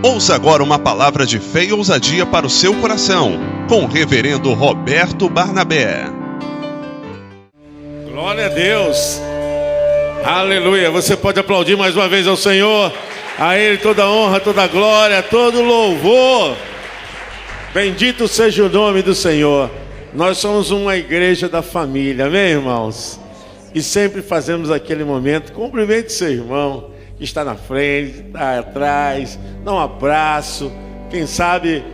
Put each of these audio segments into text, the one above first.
Ouça agora uma palavra de fé e ousadia para o seu coração, com o reverendo Roberto Barnabé. Glória a Deus. Aleluia. Você pode aplaudir mais uma vez ao Senhor. A Ele toda honra, toda glória, todo louvor. Bendito seja o nome do Senhor. Nós somos uma igreja da família, amém, irmãos? E sempre fazemos aquele momento. Cumprimente seu irmão que está na frente, está atrás, dá um abraço. Quem sabe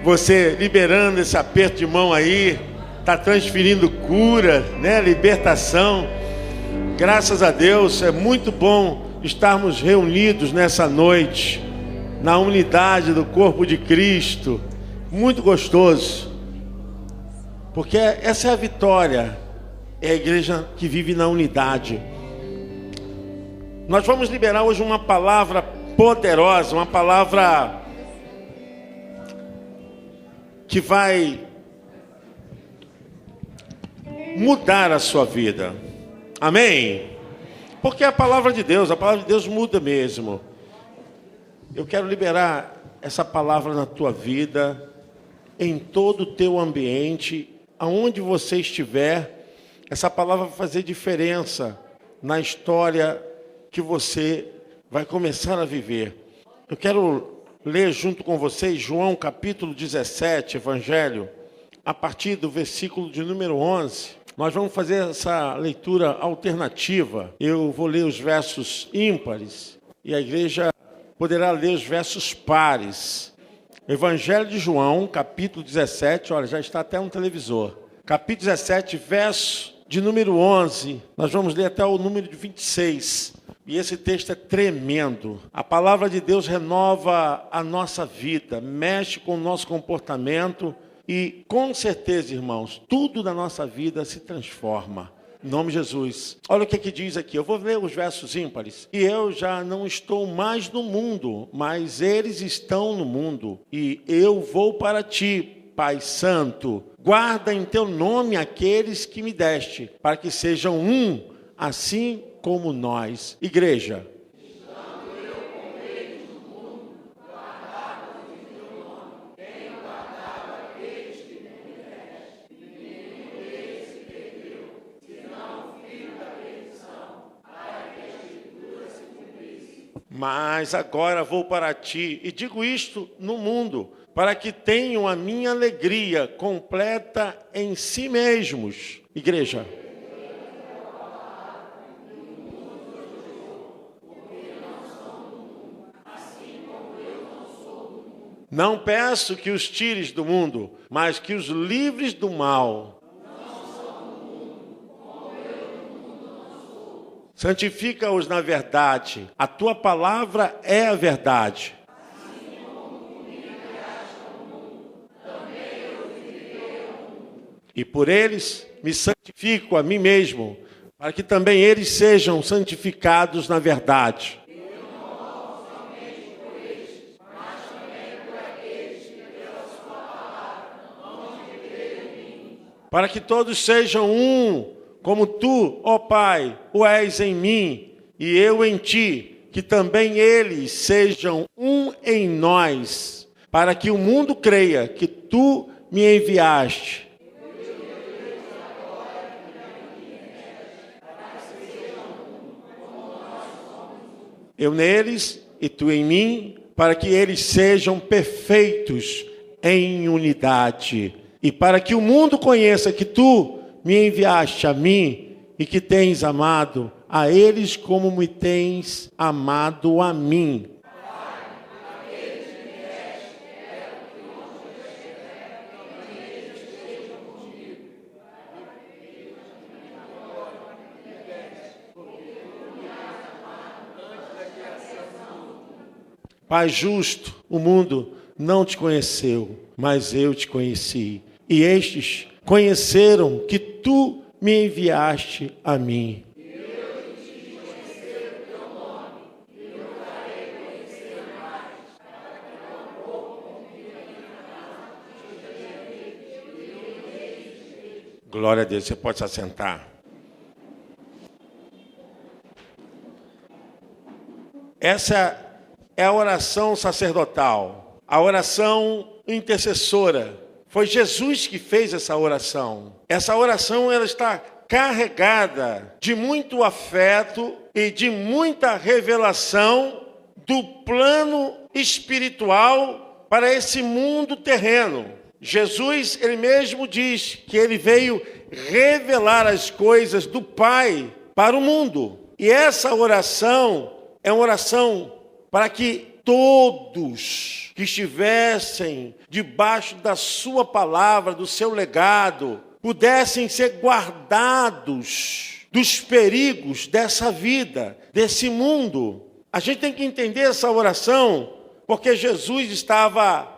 você liberando esse aperto de mão aí, está transferindo cura, né? Libertação. Graças a Deus, é muito bom estarmos reunidos nessa noite, na unidade do corpo de Cristo. Muito gostoso, porque essa é a vitória, é a igreja que vive na unidade. Nós vamos liberar hoje uma palavra poderosa, uma palavra que vai mudar a sua vida. Amém? Porque a palavra de Deus muda mesmo. Eu quero liberar essa palavra na tua vida, em todo o teu ambiente, aonde você estiver. Essa palavra vai fazer diferença na história que você vai começar a viver. Eu quero ler junto com vocês João capítulo 17, Evangelho, a partir do versículo de número 11. Nós vamos fazer essa leitura alternativa. Eu vou ler os versos ímpares e a igreja poderá ler os versos pares. Evangelho de João, capítulo 17, olha, já está até no televisor. Capítulo 17, verso de número 11, nós vamos ler até o número de 26. E esse texto é tremendo. A palavra de Deus renova a nossa vida, mexe com o nosso comportamento e, com certeza, irmãos, tudo na nossa vida se transforma. Em nome de Jesus. Olha o que diz aqui. Eu vou ler os versos ímpares. E eu já não estou mais no mundo, mas eles estão no mundo. E eu vou para ti, Pai Santo. Guarda em teu nome aqueles que me deste, para que sejam um, assim como nós. Igreja. Mas agora vou para ti e digo isto no mundo, para que tenham a minha alegria completa em si mesmos. Igreja. Não peço que os tires do mundo, mas que os livres do mal. Santifica-os na verdade. A tua palavra é a verdade. E por eles me santifico a mim mesmo, para que também eles sejam santificados na verdade. Para que todos sejam um, como tu, ó Pai, o és em mim e eu em ti, que também eles sejam um em nós, para que o mundo creia que tu me enviaste. Eu neles e tu em mim, para que eles sejam perfeitos em unidade. E para que o mundo conheça que tu me enviaste a mim e que tens amado a eles como me tens amado a mim. Pai justo, o mundo não te conheceu, mas eu te conheci. E estes conheceram que tu me enviaste a mim. Glória a Deus, você pode se assentar. Essa é a oração sacerdotal, a oração intercessora. Foi Jesus que fez essa oração. Essa oração ela está carregada de muito afeto e de muita revelação do plano espiritual para esse mundo terreno. Jesus, ele mesmo diz que ele veio revelar as coisas do Pai para o mundo. E essa oração é uma oração para que todos que estivessem debaixo da sua palavra, do seu legado, pudessem ser guardados dos perigos dessa vida, desse mundo. A gente tem que entender essa oração, porque Jesus estava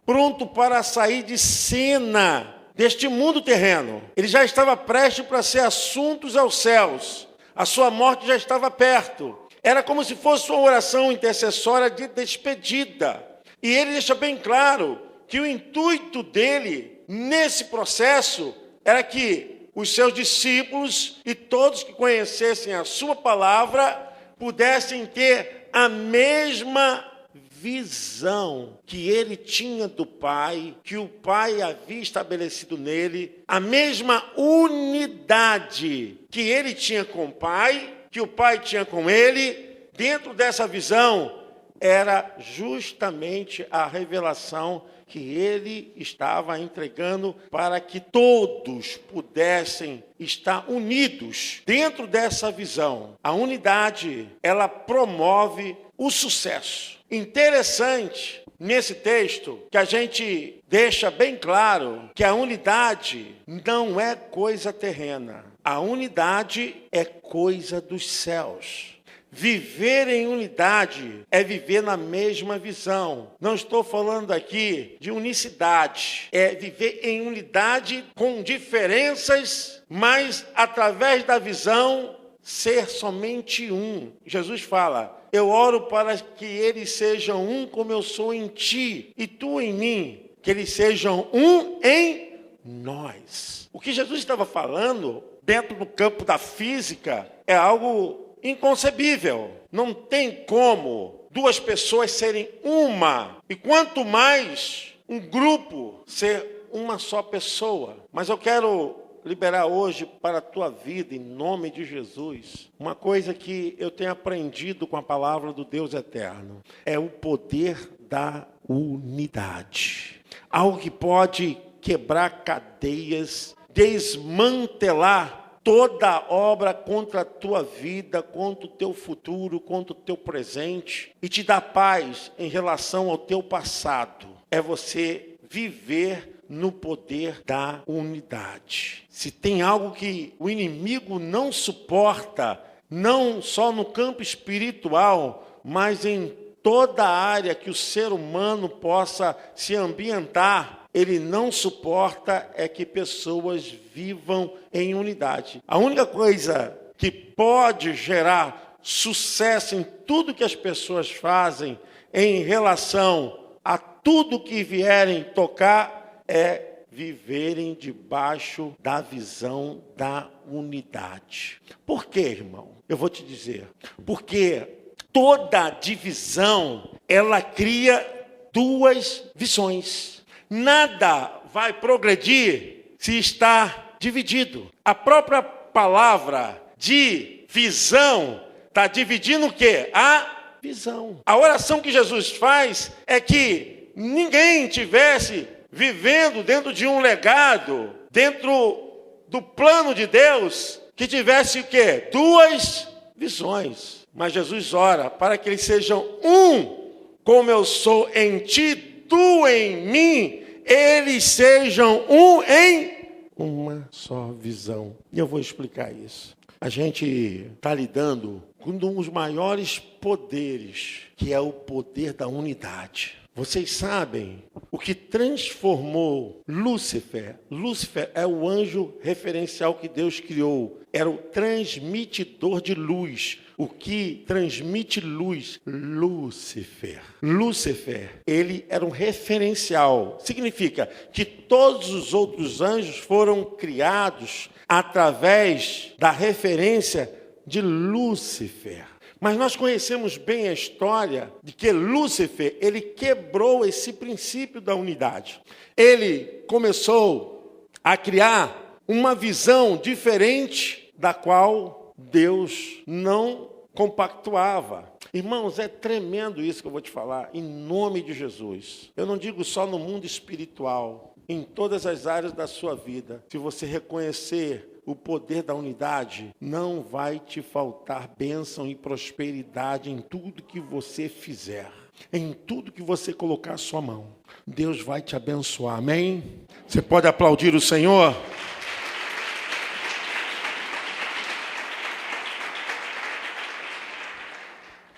pronto para sair de cena deste mundo terreno. Ele já estava prestes para ser assuntos aos céus. A sua morte já estava perto. Era como se fosse uma oração intercessória de despedida. E ele deixa bem claro que o intuito dele, nesse processo, era que os seus discípulos e todos que conhecessem a sua palavra pudessem ter a mesma visão que ele tinha do Pai, que o Pai havia estabelecido nele, a mesma unidade que ele tinha com o Pai, que o Pai tinha com ele. Dentro dessa visão era justamente a revelação que ele estava entregando para que todos pudessem estar unidos dentro dessa visão. A unidade, ela promove o sucesso. Interessante nesse texto que a gente deixa bem claro que a unidade não é coisa terrena. A unidade é coisa dos céus. Viver em unidade é viver na mesma visão. Não estou falando aqui de unicidade. É viver em unidade com diferenças, mas através da visão ser somente um. Jesus fala: eu oro para que eles sejam um como eu sou em ti e tu em mim, que eles sejam um em nós. O que Jesus estava falando dentro do campo da física é algo inconcebível. Não tem como duas pessoas serem uma, e quanto mais um grupo ser uma só pessoa. Mas eu quero liberar hoje para a tua vida, em nome de Jesus, uma coisa que eu tenho aprendido com a palavra do Deus eterno: é o poder da unidade. Algo que pode quebrar cadeias, desmantelar toda obra contra a tua vida, contra o teu futuro, contra o teu presente, e te dar paz em relação ao teu passado. É você viver no poder da unidade. Se tem algo que o inimigo não suporta, não só no campo espiritual, mas em toda a área que o ser humano possa se ambientar, ele não suporta é que pessoas vivam em unidade. A única coisa que pode gerar sucesso em tudo que as pessoas fazem em relação a tudo que vierem tocar é viverem debaixo da visão da unidade. Por quê, irmão? Eu vou te dizer. Porque toda divisão, ela cria duas visões. Nada vai progredir se está dividido. A própria palavra de visão está dividindo o quê? A visão. A oração que Jesus faz é que ninguém tivesse vivendo dentro de um legado, dentro do plano de Deus, que tivesse o quê? Duas visões. Mas Jesus ora para que eles sejam um, como eu sou em ti, tu em mim, eles sejam um em uma só visão. E eu vou explicar isso. A gente está lidando com um dos maiores poderes, que é o poder da unidade. Vocês sabem o que transformou Lúcifer? Lúcifer é o anjo referencial que Deus criou. Era o transmitidor de luz. O que transmite luz? Lúcifer. Lúcifer, ele era um referencial. Significa que todos os outros anjos foram criados através da referência de Lúcifer. Mas nós conhecemos bem a história de que Lúcifer, ele quebrou esse princípio da unidade. Ele começou a criar uma visão diferente da qual Deus não compactuava. Irmãos, é tremendo isso que eu vou te falar, em nome de Jesus. Eu não digo só no mundo espiritual, em todas as áreas da sua vida. Se você reconhecer o poder da unidade, não vai te faltar bênção e prosperidade em tudo que você fizer. Em tudo que você colocar a sua mão. Deus vai te abençoar, amém? Você pode aplaudir o Senhor?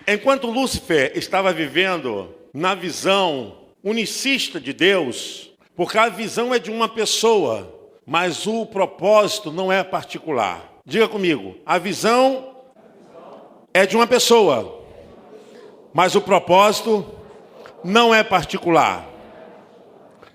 Enquanto Lúcifer estava vivendo na visão unicista de Deus, porque a visão é de uma pessoa, mas o propósito não é particular. Diga comigo, a visão é de uma pessoa, mas o propósito não é particular.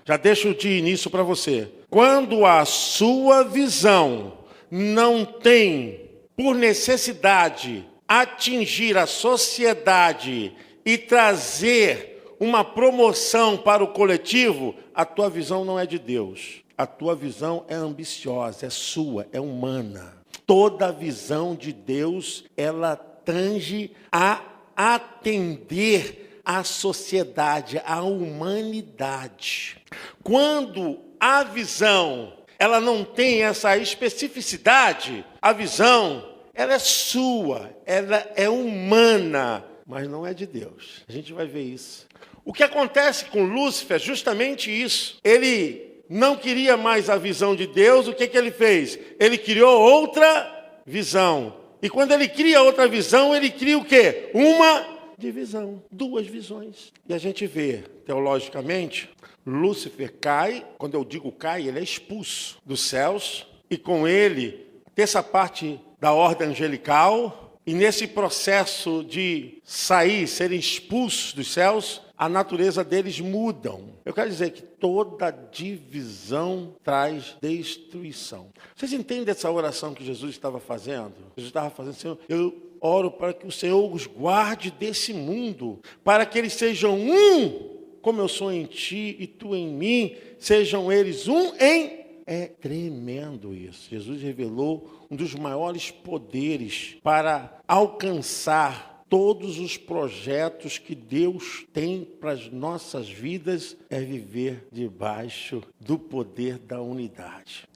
Já deixo de início para você. Quando a sua visão não tem por necessidade atingir a sociedade e trazer uma promoção para o coletivo, a tua visão não é de Deus. A tua visão é ambiciosa, é sua, é humana. Toda visão de Deus, ela tange a atender a sociedade, a humanidade. Quando a visão, ela não tem essa especificidade, a visão, ela é sua, ela é humana, mas não é de Deus. A gente vai ver isso. O que acontece com Lúcifer é justamente isso. Ele não queria mais a visão de Deus, o que ele fez? Ele criou outra visão. E quando ele cria outra visão, ele cria o quê? Uma divisão, duas visões. E a gente vê, teologicamente, Lúcifer cai, quando eu digo cai, ele é expulso dos céus, e com ele, terça parte da ordem angelical, e nesse processo de sair, serem expulsos dos céus, a natureza deles mudam. Eu quero dizer que toda divisão traz destruição. Vocês entendem essa oração que Jesus estava fazendo? Jesus estava fazendo, Senhor, eu oro para que o Senhor os guarde desse mundo, para que eles sejam um, como eu sou em ti e tu em mim, sejam eles um em... É tremendo isso. Jesus revelou um dos maiores poderes para alcançar todos os projetos que Deus tem para as nossas vidas, é viver debaixo do poder da unidade.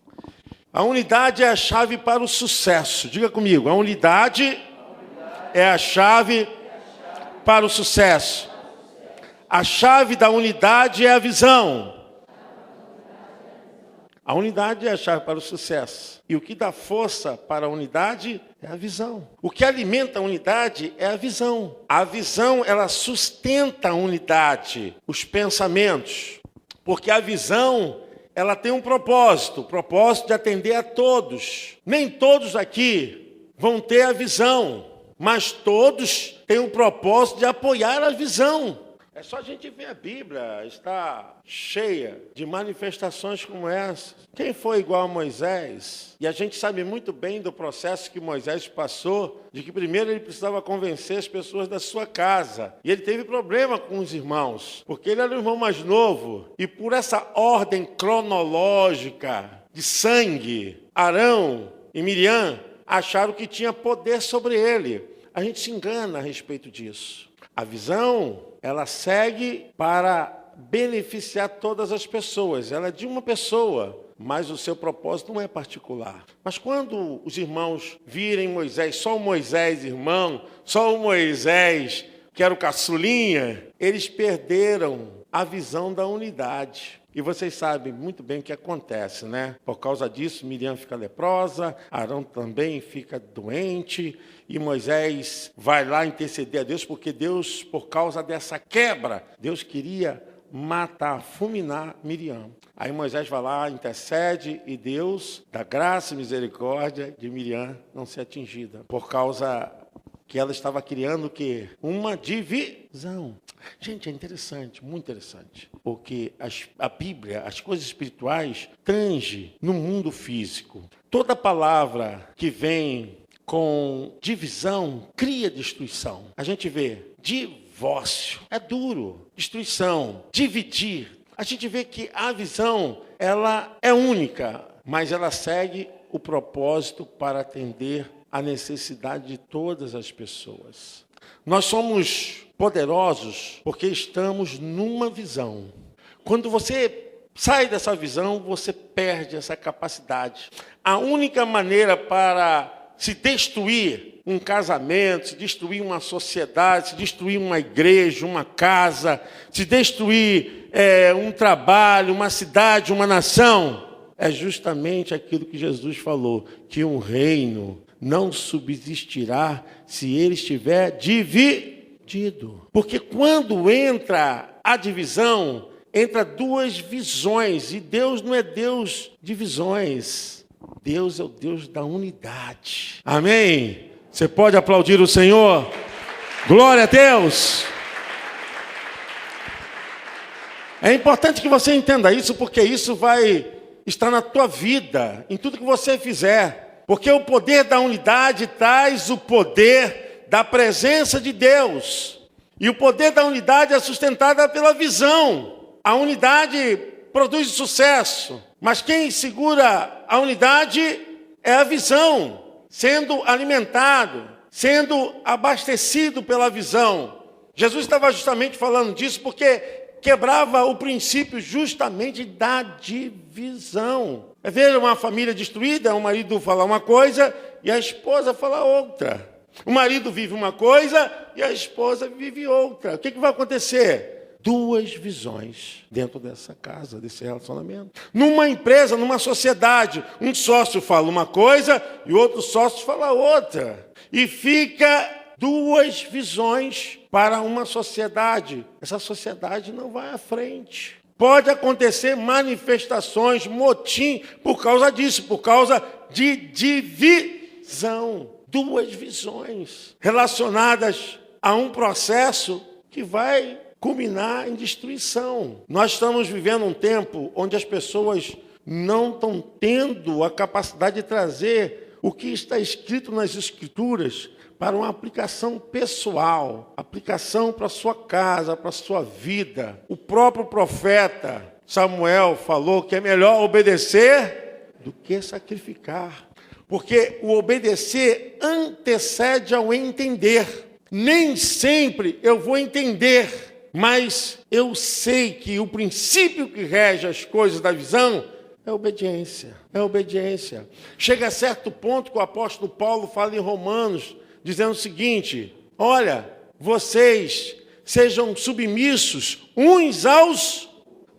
A unidade é a chave para o sucesso. Diga comigo, a unidade é a chave para o sucesso. A chave da unidade é a visão. A unidade é a chave para o sucesso. E o que dá força para a unidade é a visão. O que alimenta a unidade é a visão. A visão, ela sustenta a unidade, os pensamentos. Porque a visão, ela tem um propósito, o propósito de atender a todos. Nem todos aqui vão ter a visão, mas todos têm o propósito de apoiar a visão. É só a gente ver a Bíblia, está cheia de manifestações como essa. Quem foi igual a Moisés? E a gente sabe muito bem do processo que Moisés passou, de que primeiro ele precisava convencer as pessoas da sua casa. E ele teve problema com os irmãos, porque ele era o irmão mais novo. E por essa ordem cronológica de sangue, Arão e Miriam acharam que tinha poder sobre ele. A gente se engana a respeito disso. A visão, ela segue para beneficiar todas as pessoas. Ela é de uma pessoa, mas o seu propósito não é particular. Mas quando os irmãos virem Moisés, só o Moisés, irmão, só o Moisés, que era o caçulinha, eles perderam a visão da unidade. E vocês sabem muito bem o que acontece, né? Por causa disso, Miriam fica leprosa, Arão também fica doente, e Moisés vai lá interceder a Deus, porque Deus, por causa dessa quebra, Deus queria matar, fulminar Miriam. Aí Moisés vai lá, intercede, e Deus dá graça e misericórdia de Miriam não ser atingida, por causa que ela estava criando o quê? Uma divisão. Gente, é interessante, muito interessante, porque a Bíblia, as coisas espirituais, tange no mundo físico. Toda palavra que vem com divisão cria destruição. A gente vê divórcio, é duro, destruição, dividir. A gente vê que a visão, ela é única, mas ela segue o propósito para atender a necessidade de todas as pessoas. Nós somos poderosos porque estamos numa visão. Quando você sai dessa visão, você perde essa capacidade. A única maneira para se destruir um casamento, se destruir uma sociedade, se destruir uma igreja, uma casa, se destruir um trabalho, uma cidade, uma nação, é justamente aquilo que Jesus falou, que um reino não subsistirá se ele estiver dividido. Porque quando entra a divisão, entra duas visões, e Deus não é Deus de visões. Deus é o Deus da unidade. Amém? Você pode aplaudir o Senhor? Glória a Deus! É importante que você entenda isso, porque isso vai estar na tua vida, em tudo que você fizer. Porque o poder da unidade traz o poder da presença de Deus. E o poder da unidade é sustentado pela visão. A unidade produz sucesso, mas quem segura a unidade é a visão, sendo alimentado, sendo abastecido pela visão. Jesus estava justamente falando disso porque quebrava o princípio justamente da divisão. É ver uma família destruída, o marido fala uma coisa e a esposa fala outra. O marido vive uma coisa e a esposa vive outra. O que vai acontecer? Duas visões dentro dessa casa, desse relacionamento. Numa empresa, numa sociedade, um sócio fala uma coisa e o outro sócio fala outra. E fica duas visões para uma sociedade. Essa sociedade não vai à frente. Pode acontecer manifestações, motim, por causa disso, por causa de divisão. Duas visões relacionadas a um processo que vai culminar em destruição. Nós estamos vivendo um tempo onde as pessoas não estão tendo a capacidade de trazer o que está escrito nas Escrituras para uma aplicação pessoal, aplicação para a sua casa, para a sua vida. O próprio profeta Samuel falou que é melhor obedecer do que sacrificar, porque o obedecer antecede ao entender. Nem sempre eu vou entender, mas eu sei que o princípio que rege as coisas da visão é obediência, é obediência. Chega a certo ponto que o apóstolo Paulo fala em Romanos, dizendo o seguinte: olha, vocês sejam submissos uns aos...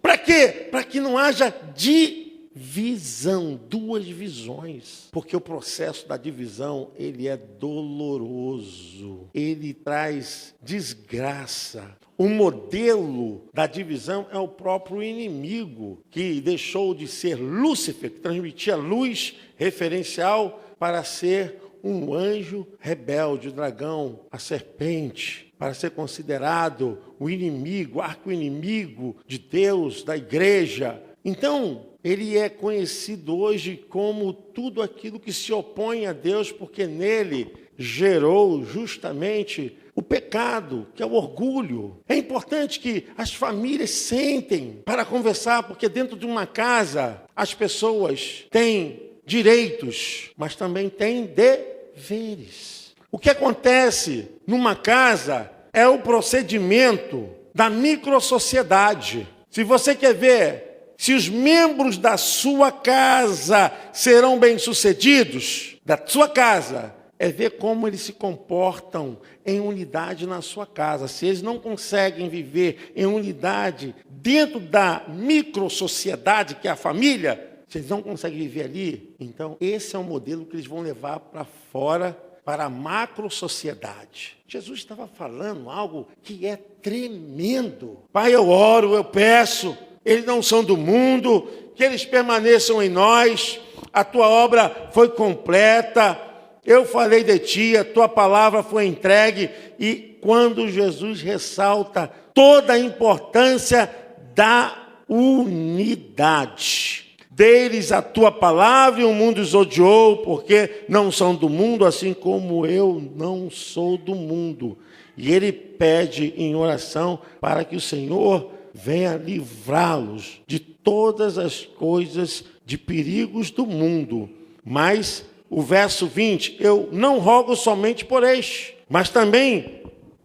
Para quê? Para que não haja divisão, duas visões. Porque o processo da divisão, ele é doloroso. Ele traz desgraça. O modelo da divisão é o próprio inimigo, que deixou de ser Lúcifer, que transmitia luz referencial, para ser um anjo rebelde, o dragão, a serpente, para ser considerado o inimigo, arqui-inimigo de Deus, da igreja. Então, ele é conhecido hoje como tudo aquilo que se opõe a Deus, porque nele gerou justamente o pecado, que é o orgulho. É importante que as famílias sentem para conversar, porque dentro de uma casa as pessoas têm direitos, mas também têm deveres. O que acontece numa casa é o procedimento da microsociedade. Se você quer ver se os membros da sua casa serão bem-sucedidos, da sua casa, é ver como eles se comportam em unidade na sua casa. Se eles não conseguem viver em unidade dentro da microsociedade, que é a família, se eles não conseguem viver ali, então esse é o modelo que eles vão levar para fora, para a macro-sociedade. Jesus estava falando algo que é tremendo. Pai, eu oro, eu peço, eles não são do mundo, que eles permaneçam em nós, a tua obra foi completa, eu falei de ti, a tua palavra foi entregue. E quando Jesus ressalta toda a importância da unidade, Dei-lhes a tua palavra e o mundo os odiou, porque não são do mundo, assim como eu não sou do mundo. E ele pede em oração para que o Senhor venha livrá-los de todas as coisas, de perigos do mundo. Mas o verso 20, eu não rogo somente por este, mas também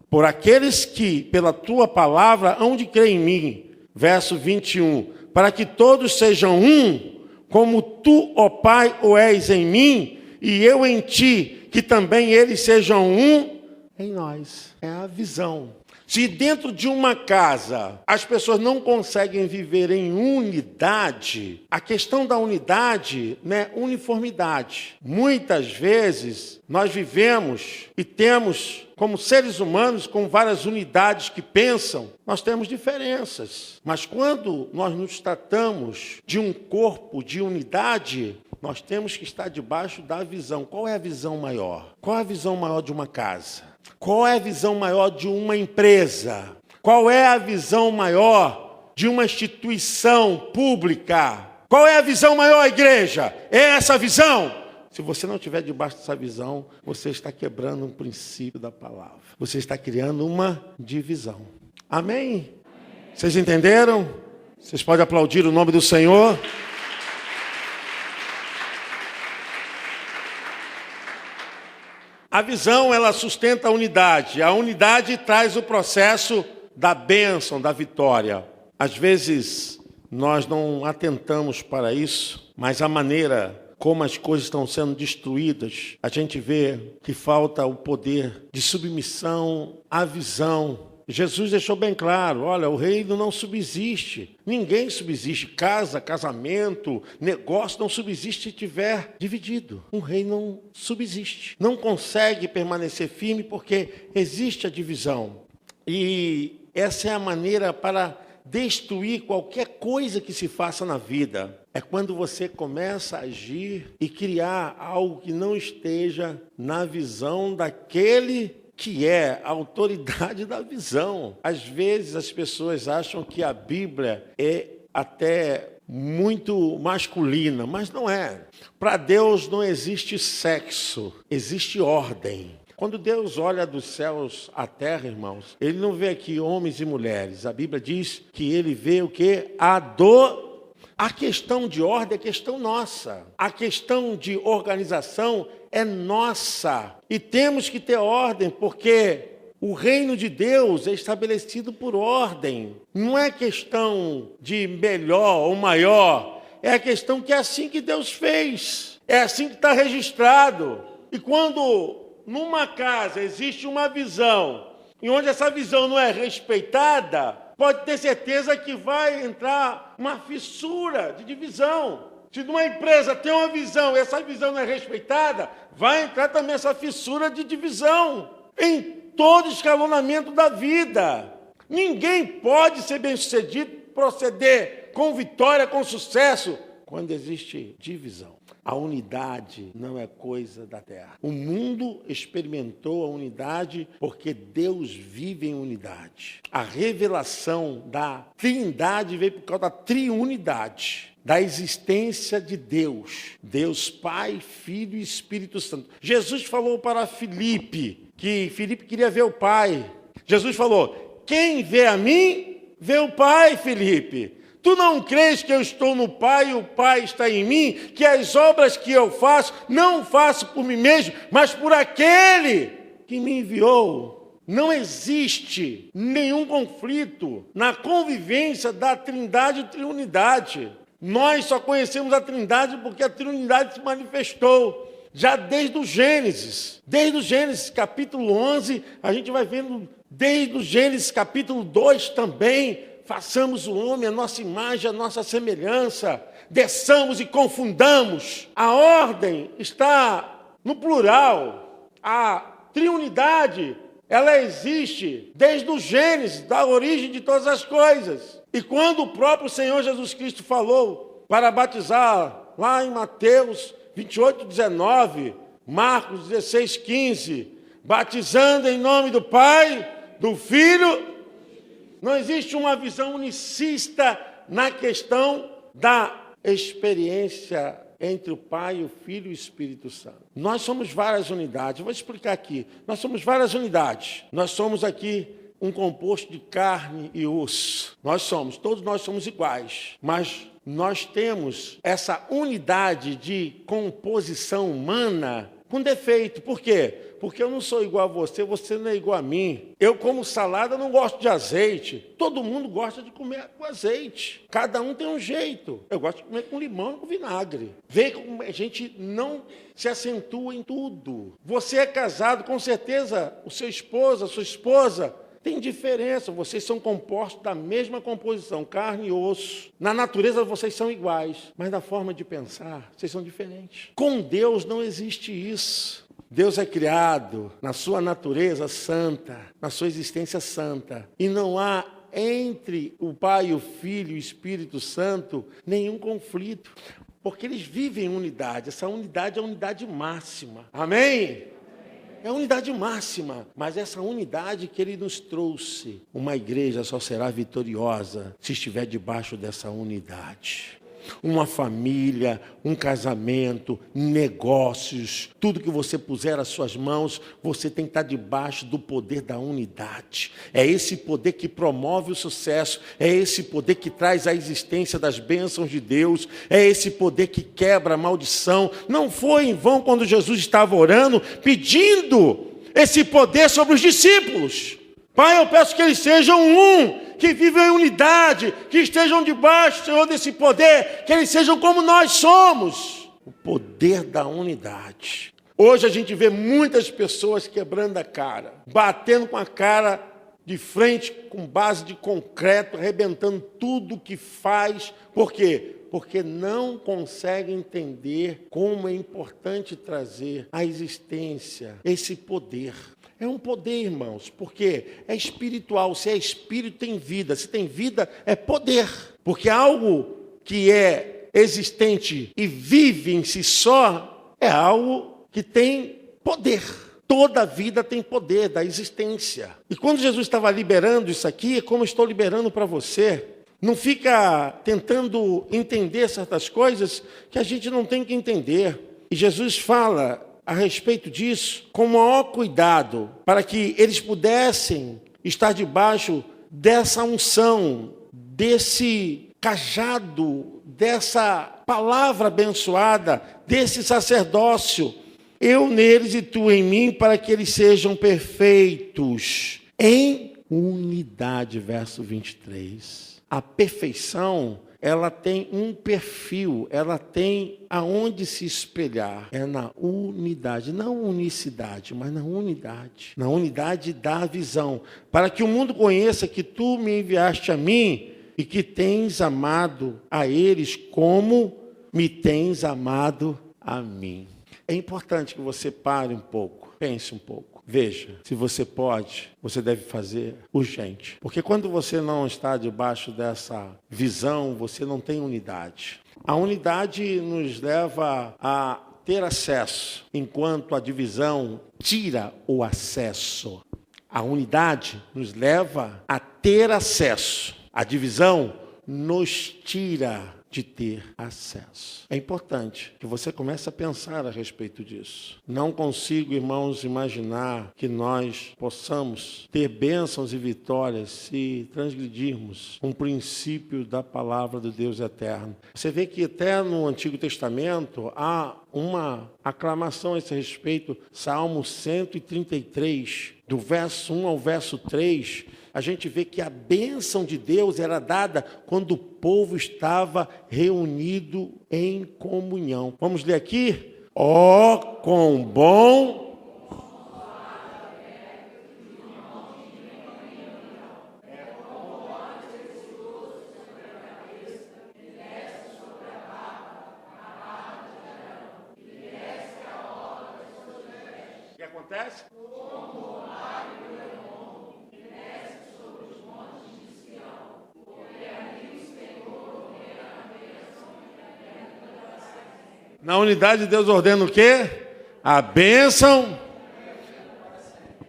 por aqueles que, pela tua palavra, hão de crer em mim. Verso 21, para que todos sejam um, como tu, ó Pai, o és em mim, e eu em ti, que também eles sejam um em nós. É a visão. Se dentro de uma casa as pessoas não conseguem viver em unidade, a questão da unidade não é uniformidade. Muitas vezes nós vivemos e temos, como seres humanos, com várias unidades que pensam, nós temos diferenças. Mas quando nós nos tratamos de um corpo de unidade, nós temos que estar debaixo da visão. Qual é a visão maior? Qual é a visão maior de uma casa? Qual é a visão maior de uma empresa? Qual é a visão maior de uma instituição pública? Qual é a visão maior, igreja? É essa visão? Se você não estiver debaixo dessa visão, você está quebrando um princípio da palavra. Você está criando uma divisão. Amém? Vocês entenderam? Vocês podem aplaudir o nome do Senhor? A visão, ela sustenta a unidade. A unidade traz o processo da bênção, da vitória. Às vezes, nós não atentamos para isso, mas a maneira como as coisas estão sendo destruídas, a gente vê que falta o poder de submissão à visão. Jesus deixou bem claro, olha, o reino não subsiste, ninguém subsiste, casa, casamento, negócio não subsiste se estiver dividido. Um reino não subsiste, não consegue permanecer firme porque existe a divisão. E essa é a maneira para destruir qualquer coisa que se faça na vida. É quando você começa a agir e criar algo que não esteja na visão daquele que é a autoridade da visão. Às vezes as pessoas acham que a Bíblia é até muito masculina, mas não é. Para Deus não existe sexo, existe ordem. Quando Deus olha dos céus à terra, irmãos, Ele não vê aqui homens e mulheres. A Bíblia diz que Ele vê o quê? A questão de ordem é questão nossa. A questão de organização é nossa. E temos que ter ordem, porque o reino de Deus é estabelecido por ordem. Não é questão de melhor ou maior. É a questão que é assim que Deus fez. É assim que está registrado. E quando numa casa existe uma visão, e onde essa visão não é respeitada, pode ter certeza que vai entrar uma fissura de divisão. Se numa empresa tem uma visão e essa visão não é respeitada, vai entrar também essa fissura de divisão em todo escalonamento da vida. Ninguém pode ser bem-sucedido, proceder com vitória, com sucesso, quando existe divisão. A unidade não é coisa da terra. O mundo experimentou a unidade porque Deus vive em unidade. A revelação da Trindade veio por causa da triunidade, da existência de Deus. Deus Pai, Filho e Espírito Santo. Jesus falou para Filipe, que Filipe queria ver o Pai. Jesus falou, quem vê a mim, vê o Pai, Filipe. Tu não crês que eu estou no Pai e o Pai está em mim? Que as obras que eu faço, não faço por mim mesmo, mas por aquele que me enviou. Não existe nenhum conflito na convivência da Trindade e Triunidade. Nós só conhecemos a Trindade porque a Triunidade se manifestou já desde o Gênesis. Desde o Gênesis capítulo 11, a gente vai vendo desde o Gênesis capítulo 2 também. Façamos o homem a nossa imagem, a nossa semelhança. Desçamos e confundamos. A ordem está no plural. A triunidade, ela existe desde o Gênesis, da origem de todas as coisas. E quando o próprio Senhor Jesus Cristo falou para batizar, lá em Mateus 28, 19, Marcos 16, 15, batizando em nome do Pai, do Filho. Não existe uma visão unicista na questão da experiência entre o Pai, o Filho e o Espírito Santo. Nós somos várias unidades. Vou explicar aqui. Nós somos várias unidades. Nós somos aqui um composto de carne e osso. Todos nós somos iguais. Mas nós temos essa unidade de composição humana com defeito. Por quê? Porque eu não sou igual a você, você não é igual a mim. Eu, como salada, não gosto de azeite. Todo mundo gosta de comer com azeite. Cada um tem um jeito. Eu gosto de comer com limão e com vinagre. Vê como a gente não se acentua em tudo. Você é casado, com certeza, o seu esposo, a sua esposa, tem diferença. Vocês são compostos da mesma composição, carne e osso. Na natureza, vocês são iguais. Mas na forma de pensar, vocês são diferentes. Com Deus não existe isso. Deus é criado na sua natureza santa, na sua existência santa. E não há entre o Pai, o Filho e o Espírito Santo nenhum conflito. Porque eles vivem em unidade. Essa unidade é a unidade máxima. Amém? É a unidade máxima. Mas essa unidade que Ele nos trouxe, uma igreja só será vitoriosa se estiver debaixo dessa unidade. Uma família, um casamento, negócios, tudo que você puser às suas mãos, você tem que estar debaixo do poder da unidade. É esse poder que promove o sucesso, é esse poder que traz a existência das bênçãos de Deus, é esse poder que quebra a maldição. Não foi em vão quando Jesus estava orando, pedindo esse poder sobre os discípulos. Pai, eu peço que eles sejam um, que vivam em unidade, que estejam debaixo, Senhor, desse poder, que eles sejam como nós somos. O poder da unidade. Hoje a gente vê muitas pessoas quebrando a cara, batendo com a cara de frente, com base de concreto, arrebentando tudo que faz. Por quê? Porque não conseguem entender como é importante trazer à existência esse poder. É um poder, irmãos, porque é espiritual. Se é espírito, tem vida. Se tem vida, é poder. Porque algo que é existente e vive em si só é algo que tem poder. Toda vida tem poder da existência. E quando Jesus estava liberando isso aqui, é como eu estou liberando para você. Não fica tentando entender certas coisas que a gente não tem que entender. E Jesus fala a respeito disso com o maior cuidado, para que eles pudessem estar debaixo dessa unção, desse cajado, dessa palavra abençoada, desse sacerdócio. Eu neles e tu em mim, para que eles sejam perfeitos em unidade, verso 23. A perfeição, ela tem um perfil, ela tem aonde se espelhar. É na unidade, não unicidade, mas na unidade. Na unidade da visão. Para que o mundo conheça que tu me enviaste a mim e que tens amado a eles como me tens amado a mim. É importante que você pare um pouco, pense um pouco. Veja, se você pode, você deve fazer urgente. Porque quando você não está debaixo dessa visão, você não tem unidade. A unidade nos leva a ter acesso, enquanto a divisão tira o acesso. A unidade nos leva a ter acesso. A divisão nos tira de ter acesso. É importante que você comece a pensar a respeito disso. Não consigo, irmãos, imaginar que nós possamos ter bênçãos e vitórias se transgredirmos um princípio da palavra do Deus eterno. Você vê que até no Antigo Testamento há uma aclamação a esse respeito. Salmo 133, do verso 1 ao verso 3, a gente vê que a bênção de Deus era dada quando o povo estava reunido em comunhão. Vamos ler aqui? Ó, quão bom... O que acontece? Na unidade, Deus ordena o quê? A bênção.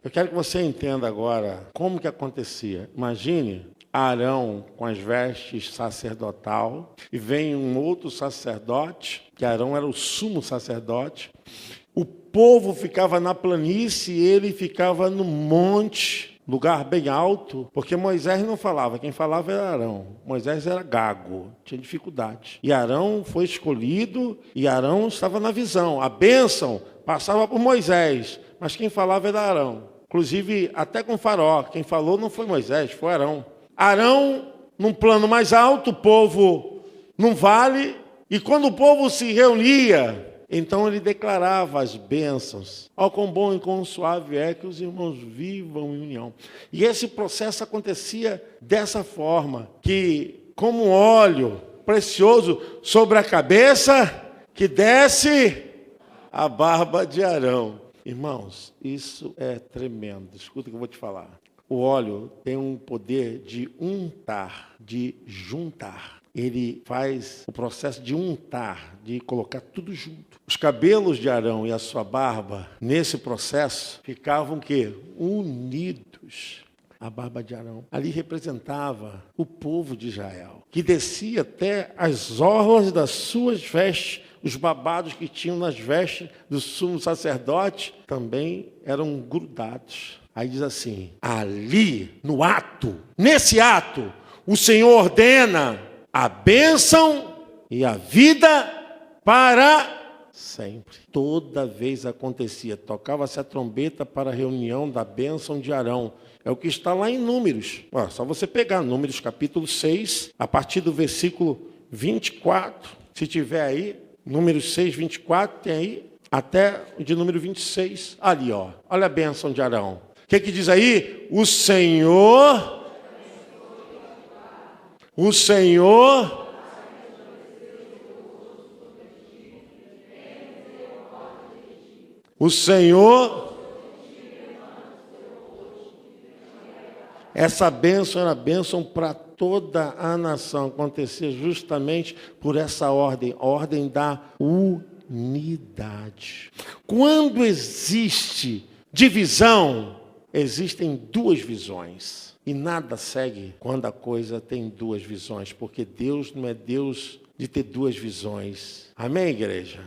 Eu quero que você entenda agora como que acontecia. Imagine Arão com as vestes sacerdotal, e vem um outro sacerdote, que Arão era o sumo sacerdote. O povo ficava na planície e ele ficava no monte, lugar bem alto, porque Moisés não falava, quem falava era Arão. Moisés era gago, tinha dificuldade. E Arão foi escolhido e Arão estava na visão. A bênção passava por Moisés, mas quem falava era Arão. Inclusive, até com Faraó, quem falou não foi Moisés, foi Arão. Arão, num plano mais alto, o povo num vale, e quando o povo se reunia, então ele declarava as bênçãos. Ó, quão bom e quão suave é que os irmãos vivam em união. E esse processo acontecia dessa forma, que como óleo precioso sobre a cabeça, que desce a barba de Arão. Irmãos, isso é tremendo. Escuta o que eu vou te falar. O óleo tem um poder de untar, de juntar. Ele faz o processo de untar, de colocar tudo junto. Os cabelos de Arão e a sua barba, nesse processo, ficavam o quê? Unidos. A barba de Arão ali representava o povo de Israel, que descia até as orlas das suas vestes. Os babados que tinham nas vestes do sumo sacerdote também eram grudados. Aí diz assim, ali, no ato, nesse ato, o Senhor ordena a bênção e a vida para sempre. Toda vez acontecia, tocava-se a trombeta para a reunião da bênção de Arão. É o que está lá em Números. Só você pegar Números capítulo 6, a partir do versículo 24, se tiver aí, Números 6, 24, tem aí, até de número 26, ali, ó. Olha a bênção de Arão. O que diz aí? O Senhor, o Senhor, essa bênção era bênção para toda a nação, acontecer justamente por essa ordem, a ordem da unidade. Quando existe divisão, existem duas visões. E nada segue quando a coisa tem duas visões, porque Deus não é Deus de ter duas visões. Amém, igreja?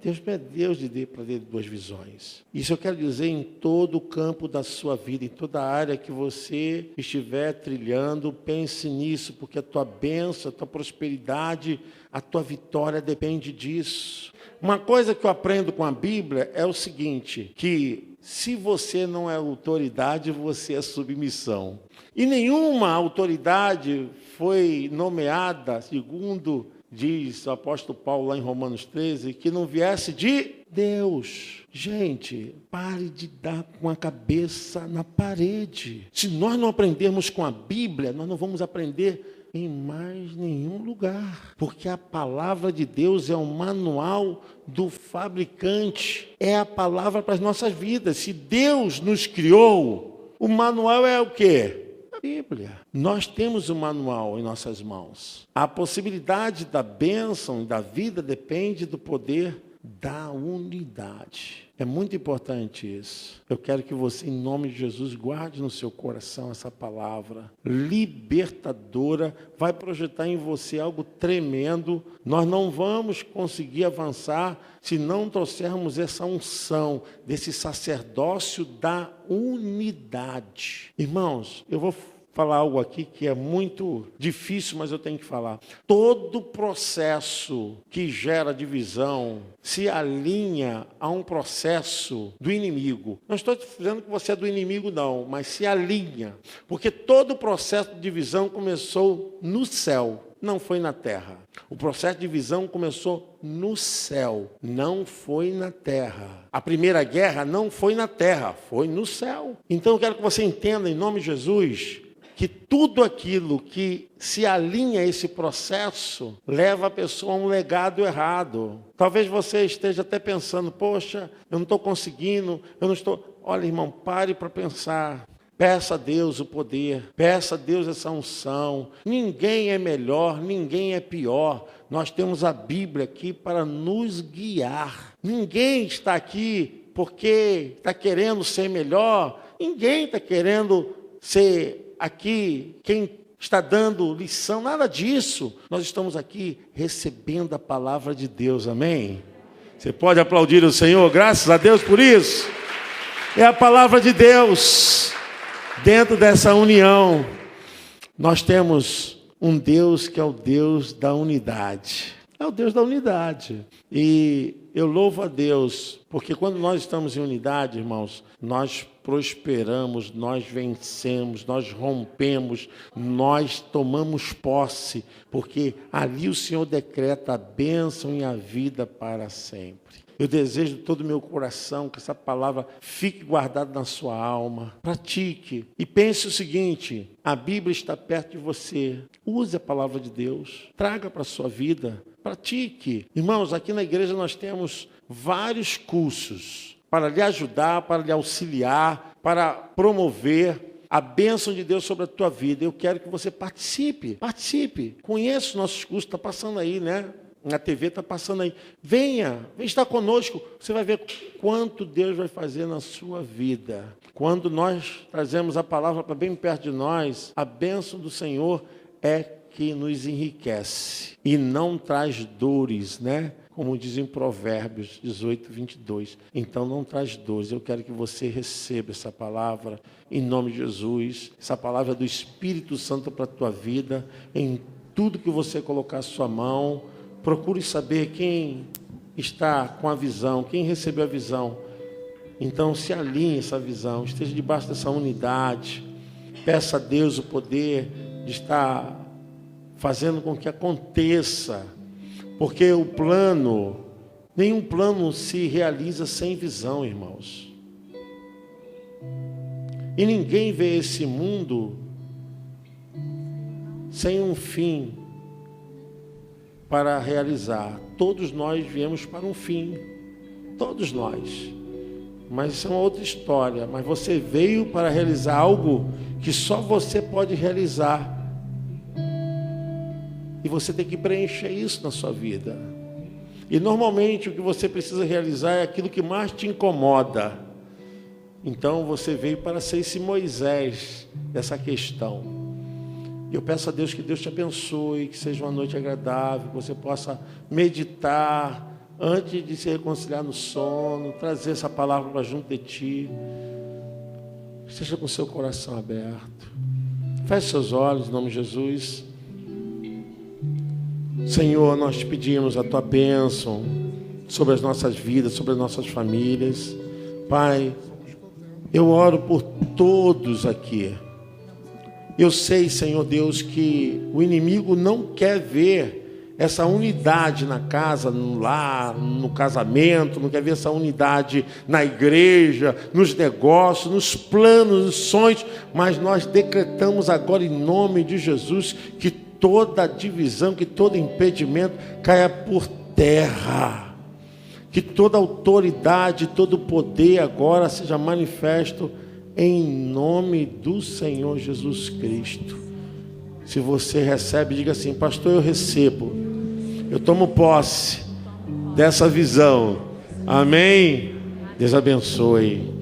Deus não é Deus para ter duas visões. Isso eu quero dizer em todo o campo da sua vida, em toda a área que você estiver trilhando, pense nisso, porque a tua bênção, a tua prosperidade, a tua vitória depende disso. Uma coisa que eu aprendo com a Bíblia é o seguinte, que se você não é autoridade, você é submissão. E nenhuma autoridade foi nomeada, segundo diz o apóstolo Paulo lá em Romanos 13, que não viesse de Deus. Gente, pare de dar com a cabeça na parede. Se nós não aprendermos com a Bíblia, nós não vamos aprender em mais nenhum lugar. Porque a palavra de Deus é o manual do fabricante. É a palavra para as nossas vidas. Se Deus nos criou, o manual é o quê? Bíblia. Nós temos o manual em nossas mãos. A possibilidade da bênção e da vida depende do poder da unidade. É muito importante isso. Eu quero que você, em nome de Jesus, guarde no seu coração essa palavra libertadora. Vai projetar em você algo tremendo. Nós não vamos conseguir avançar se não trouxermos essa unção desse sacerdócio da unidade. Irmãos, eu vou falar algo aqui que é muito difícil, mas eu tenho que falar. Todo processo que gera divisão se alinha a um processo do inimigo. Não estou dizendo que você é do inimigo, não, mas se alinha. Porque todo processo de divisão começou no céu, não foi na terra. O processo de divisão começou no céu, não foi na terra. A primeira guerra não foi na terra, foi no céu. Então eu quero que você entenda, em nome de Jesus, que tudo aquilo que se alinha a esse processo leva a pessoa a um legado errado. Talvez você esteja até pensando, poxa, eu não estou conseguindo, eu não estou... Olha, irmão, pare para pensar. Peça a Deus o poder, peça a Deus essa unção. Ninguém é melhor, ninguém é pior. Nós temos a Bíblia aqui para nos guiar. Ninguém está aqui porque está querendo ser melhor. Ninguém está querendo ser aqui quem está dando lição, nada disso. Nós estamos aqui recebendo a palavra de Deus, amém? Você pode aplaudir o Senhor, graças a Deus por isso. É a palavra de Deus. Dentro dessa união, nós temos um Deus que é o Deus da unidade. É o Deus da unidade. E eu louvo a Deus, porque quando nós estamos em unidade, irmãos, nós prosperamos, nós vencemos, nós rompemos, nós tomamos posse, porque ali o Senhor decreta a bênção e a vida para sempre. Eu desejo de todo o meu coração que essa palavra fique guardada na sua alma. Pratique. E pense o seguinte, a Bíblia está perto de você. Use a palavra de Deus. Traga para a sua vida. Pratique. Irmãos, aqui na igreja nós temos vários cursos para lhe ajudar, para lhe auxiliar, para promover a bênção de Deus sobre a tua vida. Eu quero que você participe. Participe. Conheça os nossos cursos. Está passando aí, né? Na TV está passando aí. Venha estar conosco. Você vai ver quanto Deus vai fazer na sua vida. Quando nós trazemos a palavra para bem perto de nós, a bênção do Senhor é que nos enriquece e não traz dores, né? Como dizem Provérbios 18, 22. Então não traz dores. Eu quero que você receba essa palavra em nome de Jesus. Essa palavra do Espírito Santo para a tua vida. Em tudo que você colocar a sua mão, procure saber quem está com a visão, quem recebeu a visão. Então se alinhe essa visão, esteja debaixo dessa unidade. Peça a Deus o poder de estar fazendo com que aconteça. Porque nenhum plano se realiza sem visão, irmãos. E ninguém vê esse mundo sem um fim para realizar. Todos nós viemos para um fim. Todos nós. Mas isso é uma outra história. Mas você veio para realizar algo que só você pode realizar. E você tem que preencher isso na sua vida. E normalmente o que você precisa realizar é aquilo que mais te incomoda. Então você veio para ser esse Moisés dessa questão. Eu peço a Deus que Deus te abençoe, que seja uma noite agradável, que você possa meditar antes de se reconciliar no sono, trazer essa palavra para junto de ti. Esteja com o seu coração aberto. Feche seus olhos em nome de Jesus. Senhor, nós te pedimos a tua bênção sobre as nossas vidas, sobre as nossas famílias. Pai, eu oro por todos aqui. Eu sei, Senhor Deus, que o inimigo não quer ver essa unidade na casa, no lar, no casamento, não quer ver essa unidade na igreja, nos negócios, nos planos, nos sonhos, mas nós decretamos agora em nome de Jesus que toda divisão, que todo impedimento caia por terra, que toda autoridade, todo poder agora seja manifesto em nome do Senhor Jesus Cristo. Se você recebe, diga assim: pastor, eu recebo, eu tomo posse dessa visão, amém? Deus abençoe.